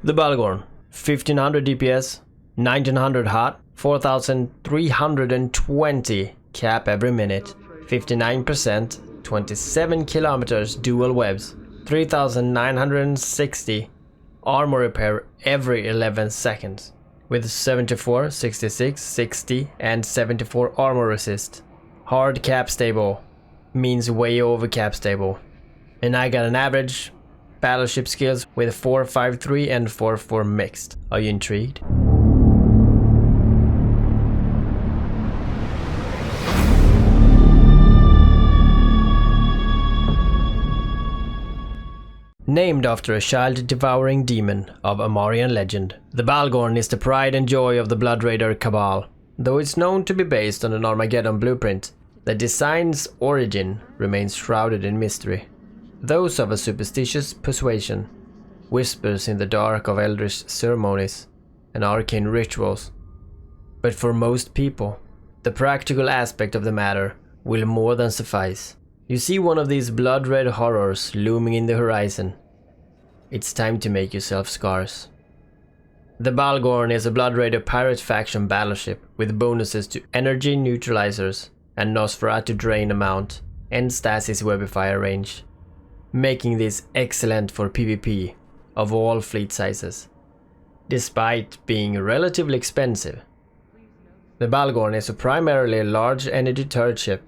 The Bhaalgorn, 1500 DPS, 1900 hot, 4320 cap every minute, 59%, 27 kilometers dual webs, 3960 armor repair every 11 seconds, with 74, 66, 60 and 74 armor resist. Hard cap stable means way over cap stable. And I got an average battleship skills with 453 and 44 mixed. Are you intrigued? Named after a child-devouring demon of Amarian legend, the Bhaalgorn is the pride and joy of the Blood Raider Cabal. Though it's known to be based on an Armageddon blueprint, the design's origin remains shrouded in mystery. Those of a superstitious persuasion, whispers in the dark of eldritch ceremonies and arcane rituals. But for most people, the practical aspect of the matter will more than suffice. You see one of these blood-red horrors looming in the horizon. It's time to make yourself scarce. The Bhaalgorn is a Blood Raider pirate faction battleship with bonuses to energy neutralizers and Nosferatu drain amount and stasis webifier range, making this excellent for PvP of all fleet sizes, despite being relatively expensive. The Bhaalgorn is a primarily large energy turret ship.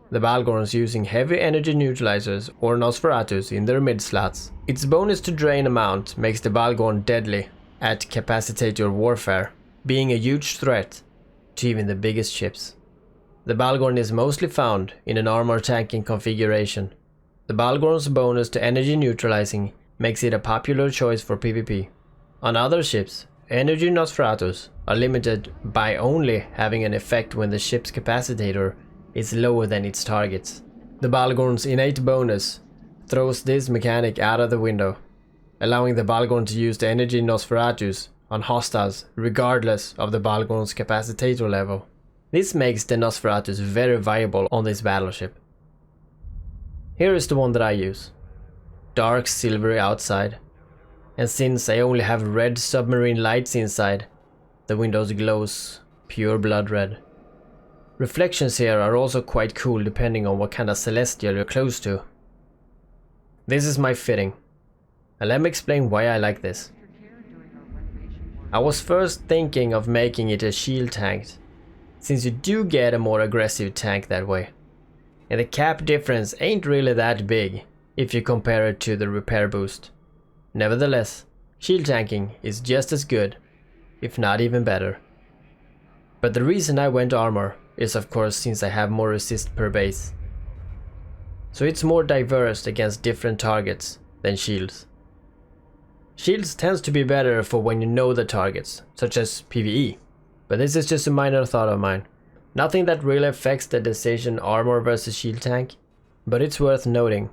The Bhaalgorns using heavy energy neutralizers or Nosferatus in their mid slots. Its bonus to drain amount makes the Bhaalgorn deadly at capacitator warfare, being a huge threat to even the biggest ships. The Bhaalgorn is mostly found in an armor tanking configuration. The Bhaalgorn's bonus to energy neutralizing makes it a popular choice for PvP. On other ships, energy Nosferatus are limited by only having an effect when the ship's capacitator is lower than its targets. The Bhaalgorn's innate bonus throws this mechanic out of the window, allowing the Bhaalgorn to use the energy Nosferatus on hostiles regardless of the Bhaalgorn's capacitator level. This makes the Nosferatus very viable on this battleship. Here is the one that I use. Dark silvery outside, and since I only have red submarine lights inside, the windows glows pure blood red. Reflections here are also quite cool depending on what kind of celestial you're close to. This is my fitting, and let me explain why I like this. I was first thinking of making it a shield tank, since you do get a more aggressive tank that way. And the cap difference ain't really that big if you compare it to the repair boost. Nevertheless, shield tanking is just as good, if not even better. But the reason I went armor is of course since I have more resist per base. So it's more diverse against different targets than shields. Shields tends to be better for when you know the targets, such as PvE, but this is just a minor thought of mine. Nothing that really affects the decision armor versus shield tank, but it's worth noting.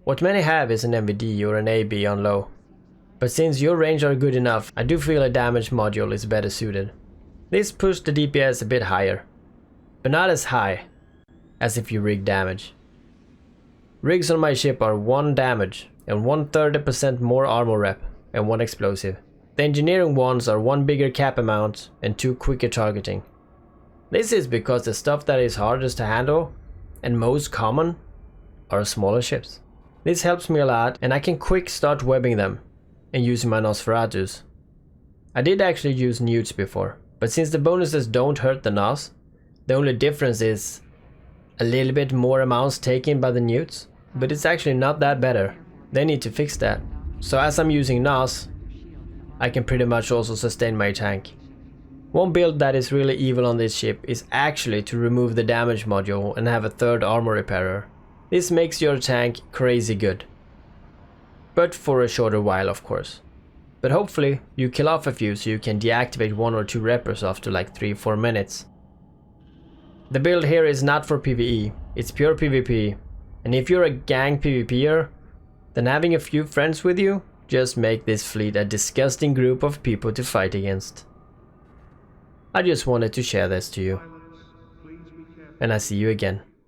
What many have is an MVD or an AB on low, but since your range are good enough, I do feel a damage module is better suited. This pushed the DPS a bit higher, but not as high as if you rig damage. Rigs on my ship are 1 damage and 130% more armor rep and 1 explosive. The engineering ones are 1 bigger cap amount and 2 quicker targeting. This is because the stuff that is hardest to handle and most common are smaller ships. This helps me a lot and I can quick start webbing them and using my Nosferatus. I did actually use newts before, but since the bonuses don't hurt the Nos, the only difference is a little bit more amounts taken by the newts, but it's actually not that better. They need to fix that. So as I'm using Nos, I can pretty much also sustain my tank. One build that is really evil on this ship is actually to remove the damage module and have a 3rd armor repairer. This makes your tank crazy good. But for a shorter while of course. But hopefully you kill off a few so you can deactivate 1 or 2 reppers after like 3-4 minutes. The build here is not for PvE, it's pure PvP. And if you're a gang PvPer, then having a few friends with you just make this fleet a disgusting group of people to fight against. I just wanted to share this to you. And I see you again.